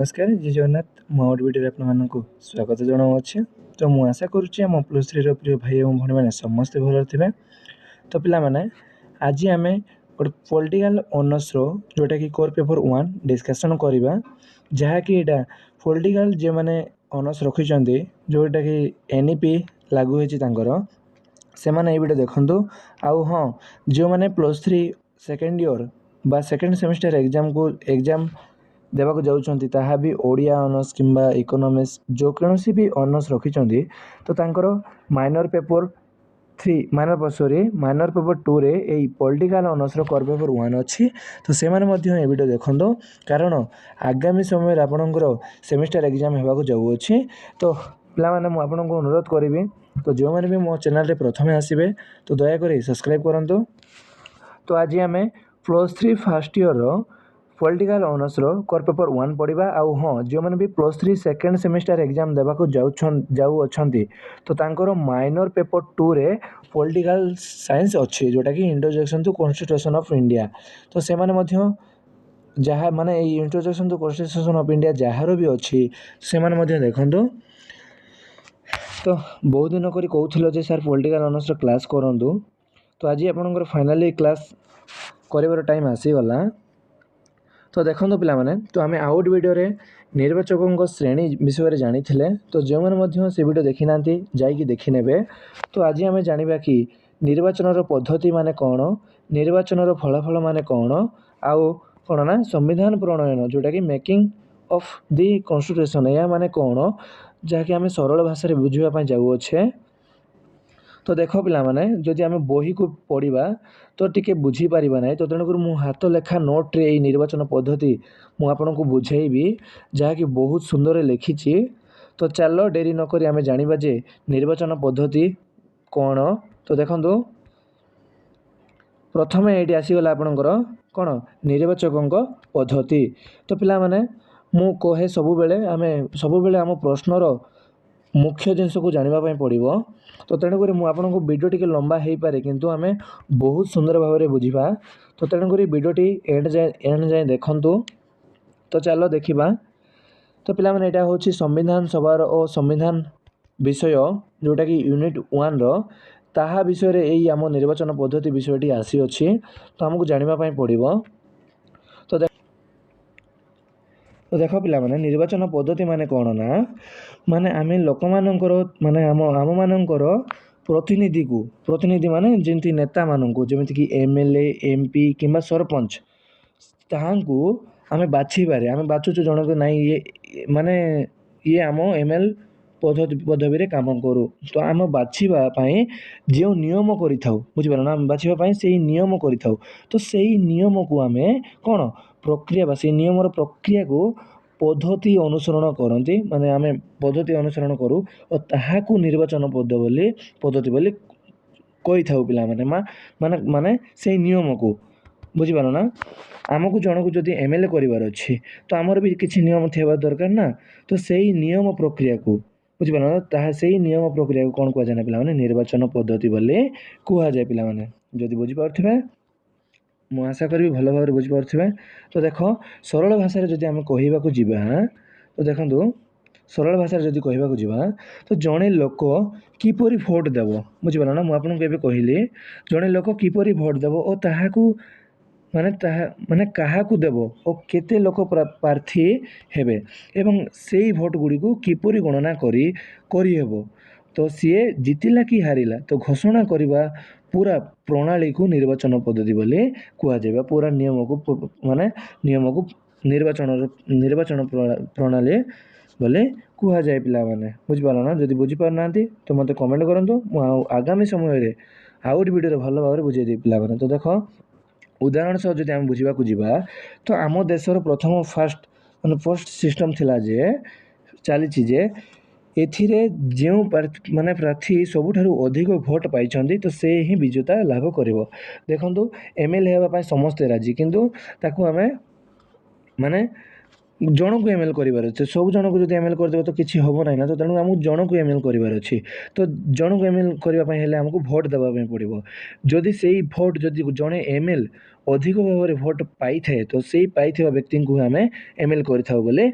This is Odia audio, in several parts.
नमस्कार जय जगन्नाथ मोर वीडियो आपको स्वागत जनाऊँच। तो मुझे आशा करुँची आम +3 प्रिय भाई और भाई मैंने समस्ते भल थे। तो पाने आज आम गोटे पॉलिटिकल ऑनर्स जोटा कि कोर पेपर 1 डिस्कसन करवा जहाँकि यहाँ पॉलिटिकल जो मैंने ऑनर्स रखिंट जोटा कि एनईपी लागू होकर से मैंने वीडियो देखूँ। आउ हाँ जो मैंने +3 सेकेंड ईयर बा सेकेंड सेमिस्टर एग्जाम देवाक जाऊँच ताहा भी ओडिया ऑनर्स किंबा इकोनॉमिक्स जो कौन भी ऑनर्स रखिंट तो तांकर माइनर पेपर 3 माइनर पेपर 2 रे यही पॉलिटिकल ऑनर्स कोर पेपर 1 अच्छी। तो से मैंने वीडियो देखो कारण आगामी समय आपणकर सेमिस्टर एग्जाम होगा जाऊँगी। तो पाने मुझे अनुरोध करी तो जो मैंने भी मो चैनल प्रथम आसवे तो दयाकोरी सब्सक्राइब करूँ। तो आज आम +3 first year political honours core paper 1 पढ़ा। आउ हाँ जो मैंने भी +3 सेकेंड सेमिस्टर एग्जाम देवाक जाऊँगी तो तांकर माइनर पेपर 2 रे पॉलिटिकल साइंस अच्छी जोटा कि introduction to constitution of India. तो से जहाँ माने introduction to constitution of India जार भी अच्छी से देखूँ। तो बहुत दिन कर कहूल सर पॉलिटिकल ऑनर्स क्लास करूँ तो आज आपंकर फाइनाली क्लास कर टाइम आसीगला। तो देखो पाने तो आम आउट वीडियो रे निर्वाचकों श्रेणी विषय जानी तो जो मैंने से वीडियो देखी ना जाकि देखने। तो आज आम जाना कि निर्वाचन पद्धति माने कौन निर्वाचन फलाफल माने कौन आउ कौन ना संविधान प्रणयन जोटा कि मेकिंग ऑफ दी कॉन्स्टिट्यूशन या माने कौन जहाँकि आम सरल भाषा बुझापी जाऊँचे। तो देख पाने जदि आम बही को पढ़ा तो टी बुझीपार ना तो तेणुक मु हाथ लेखा नोट्रे यही निर्वाचन पद्धति मुझे बुझेबी जहाँकि बहुत सुंदर लिखी। तो चलो डेरी नक आम जाना जे निर्वाचन पद्धति कौन। तो देखो प्रथम ये आसीगला आपणकर कौन निर्वाचकों पद्धति। तो पाने मु कहे सबुबले आम प्रश्नर मुख्य जिनस को जानापी पड़ो। तो तेणुक मुझे वीडियो टी लंबा हो पारे किंतु आम बहुत सुंदर भाव में बुझा। तो तेणुक वीडियो एंड जाए देखूँ। तो चलो देखा। तो पाने यहाँ हूँ संविधान सभा और संविधान विषय जोटा कि यूनिट 1 ताहा विषय रे यही आम निर्वाचन पद्धति विषयटी आसी अच्छी। तो आमको जानापी पड़ो। तो देख पाने निर्वाचन पद्धति माने कौन ना माने आम लोक माने आम मानकर प्रतिनिधि माने जमी नेता मानू जमीक एमएलए एमपी किंबा सरपंच ताहांकु आम बाछिबारे आम बाछुचु जन को नाई ये माने ये आम एमएल पदवी काम करूँ। तो आम बाछापी जो नियम करूँ बुझीपार ना आम बाछापी से नियम करूँ। तो सही नियम को आम कौन प्रक्रिया बा से नियम प्रक्रिया को पद्धति अनुसरण करती माने आम पद्धति अनुसरण करूँ और ताहाकू निर्वाचन पद्धति बोली कही था पिला माने माने से नियम को बुझीपार ना आमको जन को जदि एमएलए करार अच्छी तो आमर भी किसी नियम थे दरकार ना। तो सही नियम प्रक्रिया को बुझीपार ना ताहा से नियम प्रक्रिया को कौन कहुए पे निर्वाचन पद्धति बोली कहुए पे जदि बुझीपारे मु आशा करी भल भाव में बुझीपारे। तो देख सरल भाषा जदि आम कहवाक जा तो देखो सरल भाषा जदि कहवाक जा तो जड़े लोक किपरि भोट देव बुझीपार ना मुझे कहली जड़े लोक किपरि भोट देव और ताहाकू माने काहाकू देव और केते लोक प्रार्थी हेबे एवं से भोट गुड़ी को किपरि गणना करी तो सीए जितिला कि हारिला तो घोषणा करवा पूरा प्रणाली को निर्वाचन पद्धति बोली कहुए। पूरा नियम को माने नियम को निर्वाचन प्रणाली बोले कहुए पे बुझीपार ना जदि बुझीपार ना तो मत कमेंट करूँ आगामी समय आउट वीडियो भल भाव में बुझे पे। तो देख उदाहरण सह जब आम बुझाक जा तो आम देशर प्रथम फर्स्ट सिस्टम थिला जे चली जे एथिरे जो माने प्रार्थी सबुठारु अधिक भोट पाई तो से ही विजेता लाभ करिवो। देखंतु एमएलए हेबा समस्ते राजी किंतु ताकू आमे माने जन को एमएल करार अच्छे सब जन को जब एमएल करदे तो किसी हम ना तो तेणु आमको जन को एमएल करार अच्छी। तो जन को एमएल करने आमको भोट देवाई पड़ो जदि से भोट जदि जड़े एमएल ଅଧିକ ଭାବରେ ଭୋଟ ପାଇଥାଏ ତ ସେଇ ପାଇଥିବା ବ୍ୟକ୍ତିଙ୍କୁ ଆମେ ଏମଏଲ୍ କରିଥାଉ ବୋଲି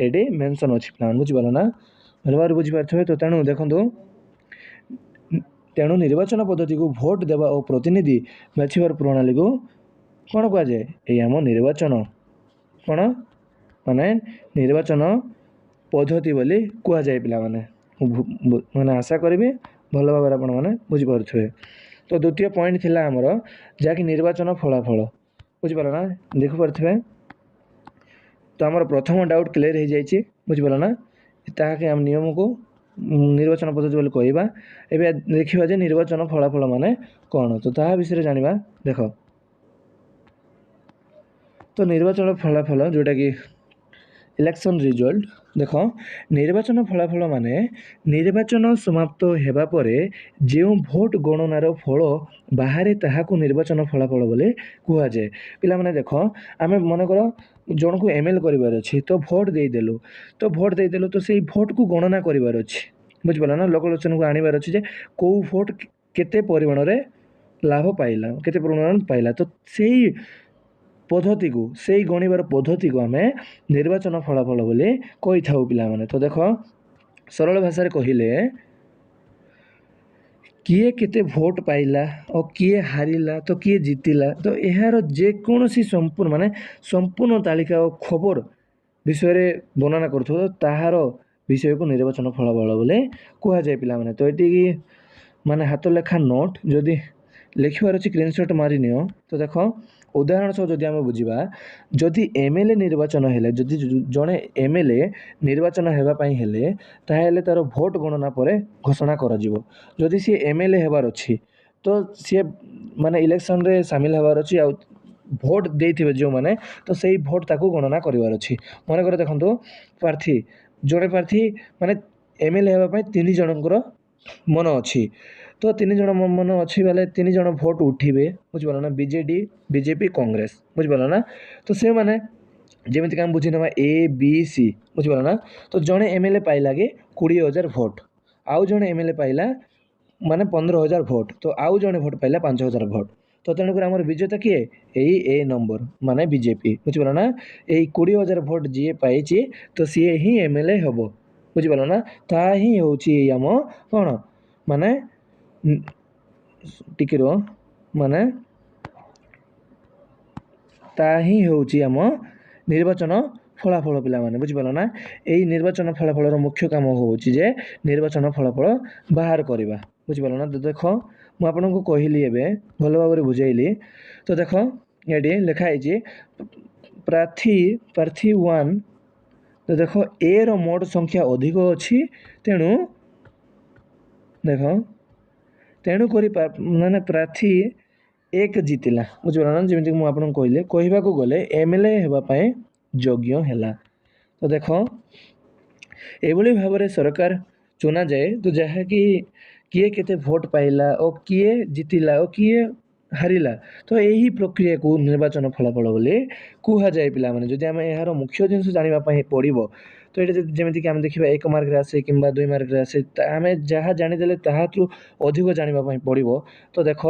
ଏଠି ମେନସନ୍ ଅଛି ପିଲାମାନେ, ବୁଝିପାରିଲ ନା? ଭଲ ଭାବରେ ବୁଝିପାରୁଥିବେ। ତ ତେଣୁ ନିର୍ବାଚନ ପଦ୍ଧତିକୁ ଭୋଟ ଦେବା ଓ ପ୍ରତିନିଧି ବାଛିବାର ପ୍ରଣାଳୀକୁ କ'ଣ କୁହାଯାଏ? ଏଇ ଆମ ନିର୍ବାଚନ କ'ଣ ମାନେ ନିର୍ବାଚନ ପଦ୍ଧତି ବୋଲି କୁହାଯାଏ ପିଲାମାନେ। ମାନେ ଆଶା କରିବି ଭଲ ଭାବରେ ଆପଣମାନେ ବୁଝିପାରୁଥିବେ। ତ ଦ୍ୱିତୀୟ ପଏଣ୍ଟ ଥିଲା ଆମର ଯାହାକି ନିର୍ବାଚନ ଫଳାଫଳ, ବୁଝିପାରିଲ ନା? ଦେଖିପାରୁଥିବେ। ତ ଆମର ପ୍ରଥମ ଡାଉଟ୍ କ୍ଲିୟର ହେଇଯାଇଛି, ବୁଝିପାରିଲ ନା? ତାହାକି ଆମ ନିୟମକୁ ନିର୍ବାଚନ ପଦ୍ଧତି ବୋଲି କହିବା। ଏବେ ଦେଖିବା ଯେ ନିର୍ବାଚନ ଫଳାଫଳ ମାନେ କ'ଣ, ତ ତାହା ବିଷୟରେ ଜାଣିବା। ଦେଖ, ତ ନିର୍ବାଚନ ଫଳାଫଳ ଯେଉଁଟାକି ଇଲେକ୍ସନ୍ ରିଜଲ୍ଟ, ଦେଖ ନିର୍ବାଚନ ଫଳାଫଳ ମାନେ ନିର୍ବାଚନ ସମାପ୍ତ ହେବା ପରେ ଯେଉଁ ଭୋଟ ଗଣନାର ଫଳ ବାହାରେ ତାହାକୁ ନିର୍ବାଚନ ଫଳାଫଳ ବୋଲି କୁହାଯାଏ। ପିଲାମାନେ ଦେଖ, ଆମେ ମନେକର ଜଣକୁ ଏମଏଲ୍ କରିବାର ଅଛି, ତ ଭୋଟ ଦେଇଦେଲୁ ତ ସେଇ ଭୋଟକୁ ଗଣନା କରିବାର ଅଛି, ବୁଝିପାରିଲ ନା? ଲୋକଲୋଚନକୁ ଆଣିବାର ଅଛି ଯେ କେଉଁ ଭୋଟ କେତେ ପରିମାଣରେ ଲାଭ ପାଇଲା, କେତେ ପରିମାଣରେ ପାଇଲା। ତ ସେଇ ପଦ୍ଧତିକୁ, ସେଇ ଗଣିବାର ପଦ୍ଧତିକୁ ଆମେ ନିର୍ବାଚନ ଫଳାଫଳ ବୋଲି କହିଥାଉ ପିଲାମାନେ। ତ ଦେଖ, ସରଳ ଭାଷାରେ କହିଲେ କିଏ କେତେ ଭୋଟ ପାଇଲା ଓ କିଏ ହାରିଲା ତ କିଏ ଜିତିଲା, ତ ଏହାର ଯେକୌଣସି ସମ୍ପୂର୍ଣ୍ଣ ତାଲିକା ଓ ଖବର ବିଷୟରେ ବର୍ଣ୍ଣନା କରୁଥିବ ତାହାର ବିଷୟକୁ ନିର୍ବାଚନ ଫଳାଫଳ ବୋଲି କୁହାଯାଏ ପିଲାମାନେ। ତ ଏଠିକି ମାନେ ହାତ ଲେଖା ନୋଟ୍ ଯଦି ଲେଖିବାର ଅଛି ସ୍କ୍ରିନଶଟ୍ ମାରିନିଅ। ତ ଦେଖ, ଉଦାହରଣ ସହ ଯଦି ଆମେ ବୁଝିବା, ଯଦି ଏମଏଲ୍ଏ ନିର୍ବାଚନ ହେଲେ, ଯଦି ଜଣେ ଏମଏଲ୍ଏ ନିର୍ବାଚନ ହେବା ପାଇଁ ହେଲେ ତାହେଲେ ତା'ର ଭୋଟ ଗଣନା ପରେ ଘୋଷଣା କରାଯିବ। ଯଦି ସିଏ ଏମଏଲ୍ଏ ହେବାର ଅଛି ତ ସିଏ ମାନେ ଇଲେକ୍ସନରେ ସାମିଲ ହେବାର ଅଛି, ଆଉ ଭୋଟ ଦେଇଥିବେ ଯେଉଁମାନେ ତ ସେଇ ଭୋଟ ତାକୁ ଗଣନା କରିବାର ଅଛି। ମନେକର ଦେଖନ୍ତୁ, ଜଣେ ପ୍ରାର୍ଥୀ ମାନେ ଏମଏଲ୍ଏ ହେବା ପାଇଁ 3 ଜଣଙ୍କର ମନ ଅଛି, ତ 3 ଜଣ ମନ ଅଛି ବେଲେ 3 ଜଣ ଭୋଟ ଉଠିବେ, ବୁଝିପାରିଲ ନା? ବିଜେପି କଂଗ୍ରେସ, ବୁଝିପାରିଲ ନା? ତ ସେମାନେ ଯେମିତିକି ଆମେ ବୁଝିନେବା A B C, ବୁଝିପାରିଲ ନା? ତ ଜଣେ ଏମଏଲ୍ଏ ପାଇଲା କି 20,000 ଭୋଟ, ଆଉ ଜଣେ ଏମଏଲ୍ଏ ପାଇଲା ମାନେ 15,000 ଭୋଟ, ତ ଆଉ ଜଣେ ଭୋଟ ପାଇଲା 5,000 ଭୋଟ। ତ ତେଣୁକରି ଆମର ବିଜେତା କିଏ? ଏଇ A ନମ୍ବର ମାନେ ବିଜେପି, ବୁଝିପାରିଲ ନା? ଏଇ 20,000 ଭୋଟ ଯିଏ ପାଇଛି ତ ସିଏ ହିଁ ଏମଏଲ୍ଏ ହେବ, ବୁଝିପାରିଲ ନା? ତାହା ହିଁ ହେଉଛି ଆମ କ'ଣ ମାନେ ଟିକେ ରୁହ, ମାନେ ତାହା ହିଁ ହେଉଛି ଆମ ନିର୍ବାଚନ ଫଳାଫଳ ପିଲାମାନେ, ବୁଝିପାରିଲ ନା? ଏଇ ନିର୍ବାଚନ ଫଳାଫଳର ମୁଖ୍ୟ କାମ ହେଉଛି ଯେ ନିର୍ବାଚନ ଫଳାଫଳ ବାହାର କରିବା, ବୁଝିପାରିଲ ନା? ତ ଦେଖ, ମୁଁ ଆପଣଙ୍କୁ କହିଲି, ଏବେ ଭଲ ଭାବରେ ବୁଝେଇଲି। ତ ଦେଖ, ଏଠି ଲେଖା ହେଇଛି ପ୍ରାର୍ଥୀ 1, ତ ଦେଖ A ର ମୋଟ ସଂଖ୍ୟା ଅଧିକ ଅଛି, ତେଣୁ କରି ମାନେ ପ୍ରାର୍ଥୀ 1 ଜିତିଲା, ବୁଝିପାରିଲ ନା? ଯେମିତିକି ମୁଁ ଆପଣଙ୍କୁ କହିବାକୁ ଗଲେ ଏମଏଲ୍ଏ ହେବା ପାଇଁ ଯୋଗ୍ୟ ହେଲା। ତ ଦେଖ, ଏଭଳି ଭାବରେ ସରକାର ଚୁନାଯାଏ, ତ ଯାହାକି କିଏ କେତେ ଭୋଟ ପାଇଲା ଓ କିଏ ଜିତିଲା ଓ କିଏ ହାରିଲା, ତ ଏହି ପ୍ରକ୍ରିୟାକୁ ନିର୍ବାଚନ ଫଳାଫଳ ବୋଲି କୁହାଯାଏ ପିଲାମାନେ। ଯଦି ଆମେ ଏହାର ମୁଖ୍ୟ ଜିନିଷ ଜାଣିବା ପାଇଁ ପଡ଼ିବ, ତ ଏଇଟା ଯେମିତିକି ଆମେ ଦେଖିବା 1 ମାର୍କରେ ଆସେ କିମ୍ବା 2 ମାର୍କରେ ଆସେ, ଆମେ ଯାହା ଜାଣିଦେଲେ ତାହାଠୁ ଅଧିକ ଜାଣିବା ପାଇଁ ପଡ଼ିବ। ତ ଦେଖ,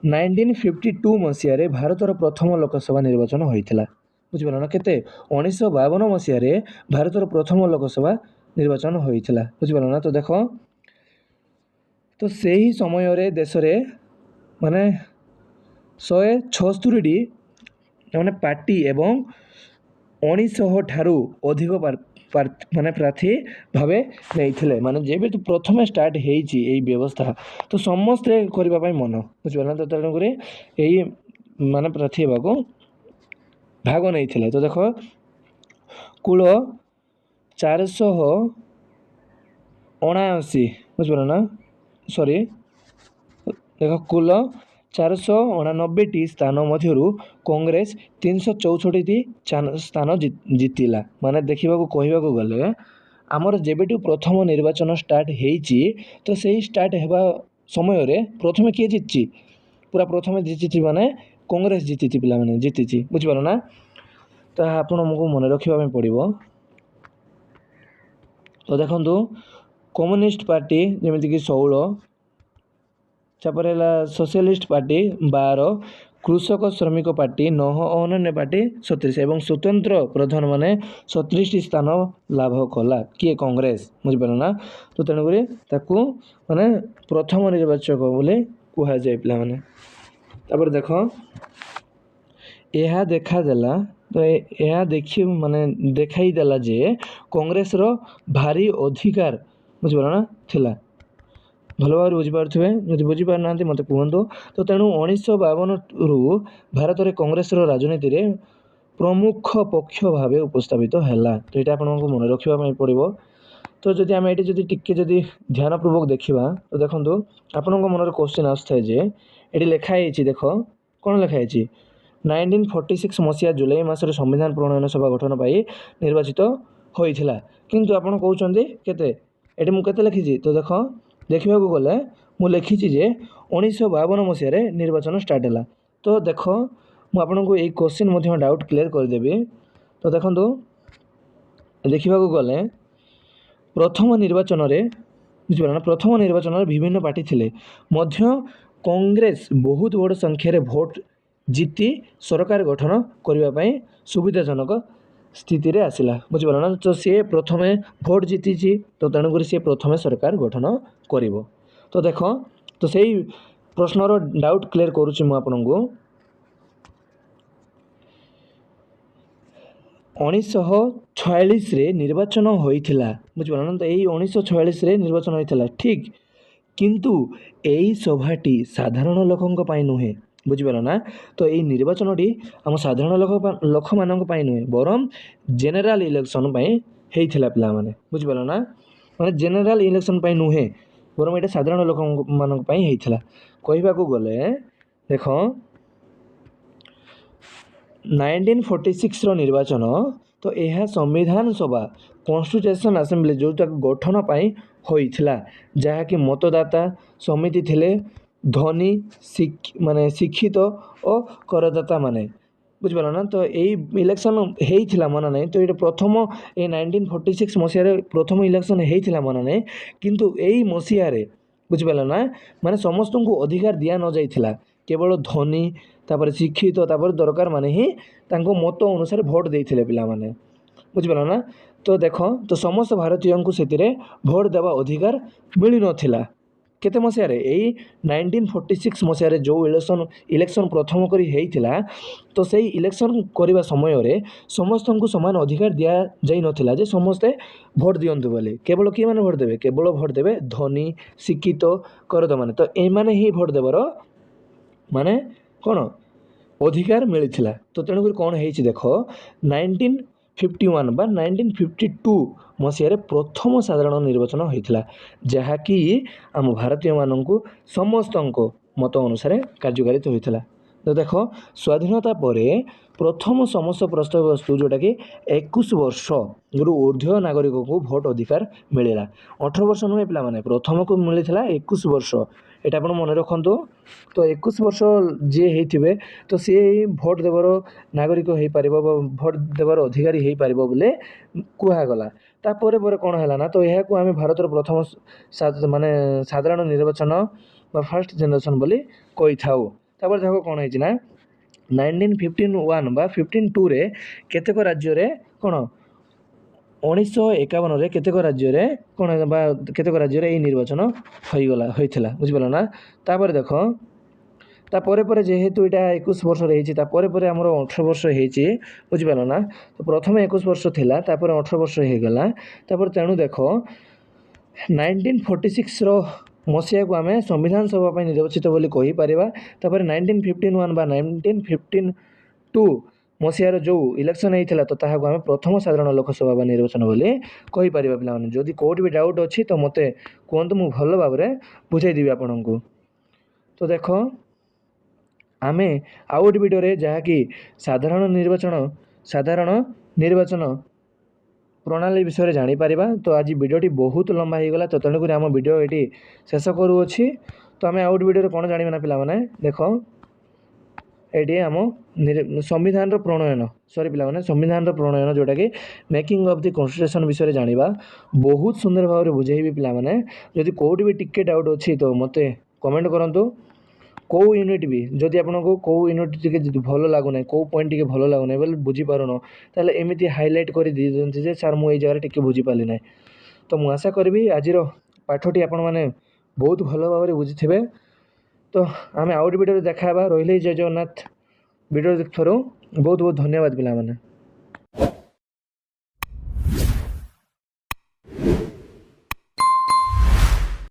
1952 ମସିହାରେ ଭାରତର ପ୍ରଥମ ଲୋକସଭା ନିର୍ବାଚନ ହୋଇଥିଲା, ବୁଝିପାରିଲ ନା? କେତେ? 1952 ମସିହାରେ ଭାରତର ପ୍ରଥମ ଲୋକସଭା ନିର୍ବାଚନ ହୋଇଥିଲା, ବୁଝିପାରିଲ ନା? ତ ଦେଖ, ତ ସେହି ସମୟରେ ଦେଶରେ ମାନେ 176ଟି ମାନେ ପାର୍ଟି ଏବଂ 1900 ଠାରୁ ଅଧିକ ମାନେ ପ୍ରାର୍ଥୀ ଭାବେ ନେଇଥିଲେ। ମାନେ ଯେବେଠୁ ପ୍ରଥମେ ଷ୍ଟାର୍ଟ ହେଇଛି ଏଇ ବ୍ୟବସ୍ଥା, ତ ସମସ୍ତେ କରିବା ପାଇଁ ମନ, ବୁଝିପାରିଲ ନା? ତ ତେଣୁକରି ଏଇ ମାନେ ପ୍ରାର୍ଥୀ ହେବାକୁ ଭାଗ ନେଇଥିଲେ। ତ ଦେଖ, କୁଳ 479, ବୁଝିପାରିଲ ନା? ଦେଖ, କୁଲ 489ଟି ସ୍ଥାନ ମଧ୍ୟରୁ କଂଗ୍ରେସ 364ଟି ସ୍ଥାନ ଜିତିଲା। ମାନେ ଦେଖିବାକୁ କହିବାକୁ ଗଲେ ଆମର ଯେବେଠୁ ପ୍ରଥମ ନିର୍ବାଚନ ଷ୍ଟାର୍ଟ ହେଇଛି, ତ ସେଇ ଷ୍ଟାର୍ଟ ହେବା ସମୟରେ ପ୍ରଥମେ କିଏ ଜିତିଛି? ପୁରା ପ୍ରଥମେ ଜିତିଛି ମାନେ କଂଗ୍ରେସ ଜିତିଛି ପିଲାମାନେ, ଜିତିଛି, ବୁଝିପାରିଲ ନା? ତାହା ଆପଣଙ୍କୁ ମନେ ରଖିବା ପାଇଁ ପଡ଼ିବ। ତ ଦେଖନ୍ତୁ, କମ୍ୟୁନିଷ୍ଟ ପାର୍ଟି ଯେମିତିକି 16, ତାପରେ ହେଲା ସୋସିଆଲିଷ୍ଟ ପାର୍ଟି 12, କୃଷକ ଶ୍ରମିକ ପାର୍ଟି 9 ଓ ଅନ୍ୟାନ୍ୟ ପାର୍ଟି 37 ଏବଂ ସ୍ୱତନ୍ତ୍ର ପ୍ରଧାନ ମାନେ 37ଟି ସ୍ଥାନ ଲାଭ କଲା କିଏ କଂଗ୍ରେସ ବୁଝିପାରିଲ ନା। ତ ତେଣୁକରି ତାକୁ ମାନେ ପ୍ରଥମ ନିର୍ବାଚକ ବୋଲି କୁହାଯାଏ ପିଲାମାନେ। ତାପରେ ଦେଖ ଏହା ଦେଖାଦେଲା ତ ଏହା ମାନେ ଦେଖାଇ ଦେଲା ଯେ କଂଗ୍ରେସର ଭାରି ଅଧିକାର ବୁଝିପାରିଲ ନା ଥିଲା। ଭଲ ଭାବରେ ବୁଝିପାରୁଥିବେ, ଯଦି ବୁଝିପାରୁନାହାନ୍ତି ମୋତେ କୁହନ୍ତୁ। ତ ତେଣୁ 1952ରୁ ଭାରତରେ କଂଗ୍ରେସର ରାଜନୀତିରେ ପ୍ରମୁଖ ପକ୍ଷ ଭାବେ ଉପସ୍ଥାପିତ ହେଲା। ତ ଏଇଟା ଆପଣଙ୍କୁ ମନେ ରଖିବା ପାଇଁ ପଡ଼ିବ। ତ ଯଦି ଆମେ ଏଠି ଯଦି ଟିକେ ଯଦି ଧ୍ୟାନପୂର୍ବକ ଦେଖିବା ତ ଦେଖନ୍ତୁ ଆପଣଙ୍କ ମନରେ କ୍ୱେଶ୍ଚିନ୍ ଆସିଥାଏ ଯେ ଏଠି ଲେଖା ହେଇଛି, ଦେଖ କ'ଣ ଲେଖା ହେଇଛି 1946 ମସିହା ଜୁଲାଇ ମାସରେ ସମ୍ବିଧାନ ପ୍ରଣୟନ ସଭା ଗଠନ ପାଇଁ ନିର୍ବାଚିତ ହୋଇଥିଲା। କିନ୍ତୁ ଆପଣ କହୁଛନ୍ତି କେତେ, ଏଠି ମୁଁ କେତେ ଲେଖିଛି ତ ଦେଖ ଦେଖିବାକୁ ଗଲେ ମୁଁ ଲେଖିଛି ଯେ 1952 ମସିହାରେ ନିର୍ବାଚନ ଷ୍ଟାର୍ଟ ହେଲା। ତ ଦେଖ ମୁଁ ଆପଣଙ୍କୁ ଏଇ କ୍ୱେଶ୍ଚିନ୍ ମଧ୍ୟ ଡାଉଟ୍ କ୍ଲିୟର କରିଦେବି। ତ ଦେଖନ୍ତୁ ଦେଖିବାକୁ ଗଲେ ପ୍ରଥମ ନିର୍ବାଚନରେ ବୁଝିପାରିଲ ନା, ପ୍ରଥମ ନିର୍ବାଚନରେ ବିଭିନ୍ନ ପାର୍ଟି ଥିଲେ ମଧ୍ୟ କଂଗ୍ରେସ ବହୁତ ବଡ଼ ସଂଖ୍ୟାରେ ଭୋଟ ଜିତି ସରକାର ଗଠନ କରିବା ପାଇଁ ସୁବିଧାଜନକ ସ୍ଥିତିରେ ଆସିଲା ବୁଝିପାରିଲ ନା। ତ ସିଏ ପ୍ରଥମେ ଭୋଟ ଜିତିଛି, ତ ତେଣୁକରି ସିଏ ପ୍ରଥମେ ସରକାର ଗଠନ କରିବ। ତ ଦେଖ ତ ସେଇ ପ୍ରଶ୍ନର ଡାଉଟ୍ କ୍ଲିୟର କରୁଛି ମୁଁ ଆପଣଙ୍କୁ। 1946ରେ ନିର୍ବାଚନ ହୋଇଥିଲା ବୁଝିପାରିଲ ନା। ତ ଏଇ 1946ରେ ନିର୍ବାଚନ ହୋଇଥିଲା ଠିକ୍, କିନ୍ତୁ ଏଇ ସଭାଟି ସାଧାରଣ ଲୋକଙ୍କ ପାଇଁ ନୁହେଁ ବୁଝିପାରିଲ ନା। ତ ଏଇ ନିର୍ବାଚନଟି ଆମ ସାଧାରଣ ଲୋକମାନଙ୍କ ପାଇଁ ନୁହେଁ ବରଂ ଜେନେରାଲ ଇଲେକ୍ସନ୍ ପାଇଁ ହେଇଥିଲା ପିଲାମାନେ ବୁଝିପାରିଲ ନା। ମାନେ ଜେନେରାଲ ଇଲେକ୍ସନ୍ ପାଇଁ ନୁହେଁ ବରଂ ଏଇଟା ସାଧାରଣ ଲୋକମାନଙ୍କ ପାଇଁ ହେଇଥିଲା। କହିବାକୁ ଗଲେ ଦେଖ 1946ର ନିର୍ବାଚନ ତ ଏହା ସମ୍ବିଧାନ ସଭା କନଷ୍ଟିଟ୍ୟୁସନ୍ ଆସେମ୍ବଲି ଯେଉଁଟାକୁ ଗଠନ ପାଇଁ ହୋଇଥିଲା, ଯାହାକି ମତଦାତା ସମିତି ଥିଲେ ଧନୀ ମାନେ ଶିକ୍ଷିତ ଓ କରଦାତା ମାନେ ବୁଝିପାରିଲ ନା। ତ ଏଇ ଇଲେକ୍ସନ୍ ହେଇଥିଲା ମନା ନାହିଁ। ତ ଏଇଟା ପ୍ରଥମ ଏଇ 1946 ମସିହାରେ ପ୍ରଥମ ଇଲେକ୍ସନ୍ ହେଇଥିଲା ମନା ନାହିଁ, କିନ୍ତୁ ଏଇ ମସିହାରେ ବୁଝିପାରିଲ ନା ମାନେ ସମସ୍ତଙ୍କୁ ଅଧିକାର ଦିଆନଯାଇଥିଲା। କେବଳ ଧନୀ ତାପରେ ଶିକ୍ଷିତ ତାପରେ ଦରକାର ମାନେ ହିଁ ତାଙ୍କ ମତ ଅନୁସାରେ ଭୋଟ ଦେଇଥିଲେ ପିଲାମାନେ ବୁଝିପାରିଲ ନା। ତ ଦେଖ ତ ସମସ୍ତ ଭାରତୀୟଙ୍କୁ ସେଥିରେ ଭୋଟ ଦେବା ଅଧିକାର ମିଳିନଥିଲା। କେତେ ମସିହାରେ ଏଇ 1946 ମସିହାରେ ଯେଉଁ ଇଲେକ୍ସନ୍ ପ୍ରଥମ କରି ହେଇଥିଲା, ତ ସେଇ ଇଲେକ୍ସନ୍ କରିବା ସମୟରେ ସମସ୍ତଙ୍କୁ ସମାନ ଅଧିକାର ଦିଆଯାଇନଥିଲା ଯେ ସମସ୍ତେ ଭୋଟ ଦିଅନ୍ତୁ ବୋଲି। କେବଳ କିଏମାନେ ଭୋଟ ଦେବେ, କେବଳ ଭୋଟ ଦେବେ ଧନୀ ଶିକ୍ଷିତ କରଦାତା ମାନେ। ତ ଏମାନେ ହିଁ ଭୋଟ ଦେବାର ମାନେ କ'ଣ ଅଧିକାର ମିଳିଥିଲା। ତ ତେଣୁକରି କ'ଣ ହେଇଛି ଦେଖ 1951 ବା 1952 ମସିହାରେ ପ୍ରଥମ ସାଧାରଣ ନିର୍ବାଚନ ହୋଇଥିଲା, ଯାହାକି ଆମ ଭାରତୀୟମାନଙ୍କୁ ସମସ୍ତଙ୍କ ମତ ଅନୁସାରେ କାର୍ଯ୍ୟକାରିତ ହୋଇଥିଲା। ତ ଦେଖ ସ୍ୱାଧୀନତା ପରେ ପ୍ରଥମ ସମସ୍ତ ପ୍ରସ୍ତାବ ବସ୍ତୁ ଯେଉଁଟାକି 21 ବର୍ଷରୁ ଉର୍ଦ୍ଧ୍ୱ ନାଗରିକଙ୍କୁ ଭୋଟ ଅଧିକାର ମିଳିଲା। 18 ବର୍ଷ ନୁହେଁ ପିଲାମାନେ, ପ୍ରଥମକୁ ମିଳିଥିଲା 21 ବର୍ଷ। ଏଇଟା ଆପଣ ମନେ ରଖନ୍ତୁ। ତ 21 ବର୍ଷ ଯିଏ ହେଇଥିବେ ତ ସିଏ ଭୋଟ ଦେବାର ନାଗରିକ ହେଇପାରିବ ବା ଭୋଟ ଦେବାର ଅଧିକାରୀ ହେଇପାରିବ ବୋଲି କୁହାଗଲା। ତାପରେ ପରେ କ'ଣ ହେଲା ନା, ତ ଏହାକୁ ଆମେ ଭାରତର ପ୍ରଥମ ମାନେ ସାଧାରଣ ନିର୍ବାଚନ ବା ଫାର୍ଷ୍ଟ ଜେନେରେସନ୍ ବୋଲି କହିଥାଉ। ତାପରେ ଦେଖ କ'ଣ ହେଇଛି ନା 1951 ବା 52ରେ କେତେକ ରାଜ୍ୟରେ କ'ଣ 1951ରେ କେତେକ ରାଜ୍ୟରେ କ'ଣ ବା କେତେକ ରାଜ୍ୟରେ ଏଇ ନିର୍ବାଚନ ହୋଇଥିଲା ବୁଝିପାରିଲ ନା। ତାପରେ ଦେଖ ତାପରେ ପରେ ଯେହେତୁ ଏଇଟା 21 ବର୍ଷରେ ହେଇଛି, ତାପରେ ପରେ ଆମର 18 ବର୍ଷ ହେଇଛି ବୁଝିପାରିଲ ନା। ତ ପ୍ରଥମେ 21 ବର୍ଷ ଥିଲା, ତାପରେ 18 ବର୍ଷ ହେଇଗଲା। ତାପରେ ତେଣୁ ଦେଖ 1946ର ମସିହାକୁ ଆମେ ସମ୍ବିଧାନ ସଭା ପାଇଁ ନିର୍ବାଚିତ ବୋଲି କହିପାରିବା। ତାପରେ 1951 ବା 1952 ମସିହାର ଯେଉଁ ଇଲେକ୍ସନ୍ ହେଇଥିଲା ତ ତାହାକୁ ଆମେ ପ୍ରଥମ ସାଧାରଣ ଲୋକସଭା ବା ନିର୍ବାଚନ ବୋଲି କହିପାରିବା ପିଲାମାନେ। ଯଦି କେଉଁଠି ବି ଡାଉଟ୍ ଅଛି ତ ମୋତେ କୁହନ୍ତୁ, ମୁଁ ଭଲ ଭାବରେ ବୁଝାଇଦେବି ଆପଣଙ୍କୁ। ତ ଦେଖ ଆମେ ଆଉ ଗୋଟେ ଭିଡ଼ିଓରେ ଯାହାକି ସାଧାରଣ ନିର୍ବାଚନ ପ୍ରଣାଳୀ ବିଷୟରେ ଜାଣିପାରିବା। ତ ଆଜି ଭିଡ଼ିଓଟି ବହୁତ ଲମ୍ବା ହେଇଗଲା, ତ ତେଣୁକରି ଆମ ଭିଡ଼ିଓ ଏଠି ଶେଷ କରୁଅଛି। ତ ଆମେ ଆଉ ଗୋଟେ ଭିଡ଼ିଓରେ କ'ଣ ଜାଣିବା ନା ପିଲାମାନେ, ଦେଖ ଏଠି ଆମ ସମ୍ବିଧାନର ପ୍ରଣୟନ ଯେଉଁଟାକି ମେକିଂ ଅଫ୍ ଦି କନଷ୍ଟିଟ୍ୟୁସନ୍ ବିଷୟରେ ଜାଣିବା। ବହୁତ ସୁନ୍ଦର ଭାବରେ ବୁଝେଇବି ପିଲାମାନେ। ଯଦି କେଉଁଠି ବି ଟିକେ ଡାଉଟ୍ ଅଛି ତ ମୋତେ କମେଣ୍ଟ କରନ୍ତୁ। କେଉଁ ୟୁନିଟ୍ ବି ଯଦି ଆପଣଙ୍କୁ କେଉଁ ୟୁନିଟ୍ ଟିକେ ଯଦି ଭଲ ଲାଗୁନାହିଁ, କେଉଁ ପଏଣ୍ଟ ଟିକେ ଭଲ ଲାଗୁନାହିଁ ବୋଲେ ବୁଝିପାରୁନ, ତାହେଲେ ଏମିତି ହାଇଲାଇଟ୍ କରି ଦେଇଦିଅନ୍ତି ଯେ ସାର୍ ମୁଁ ଏଇ ଜାଗାରେ ଟିକେ ବୁଝିପାରିଲି ନାହିଁ। ତ ମୁଁ ଆଶା କରିବି ଆଜିର ପାଠଟି ଆପଣମାନେ ବହୁତ ଭଲ ଭାବରେ ବୁଝିଥିବେ। ତ ଆମେ ଆଉ ଗୋଟେ ଭିଡ଼ିଓରେ ଦେଖା ହେବା। ରହିଲି ଜୟ ଜଗନ୍ନାଥ। ଭିଡ଼ିଓ ଦେଖିଥିବାରୁ ବହୁତ ବହୁତ ଧନ୍ୟବାଦ ପିଲାମାନେ।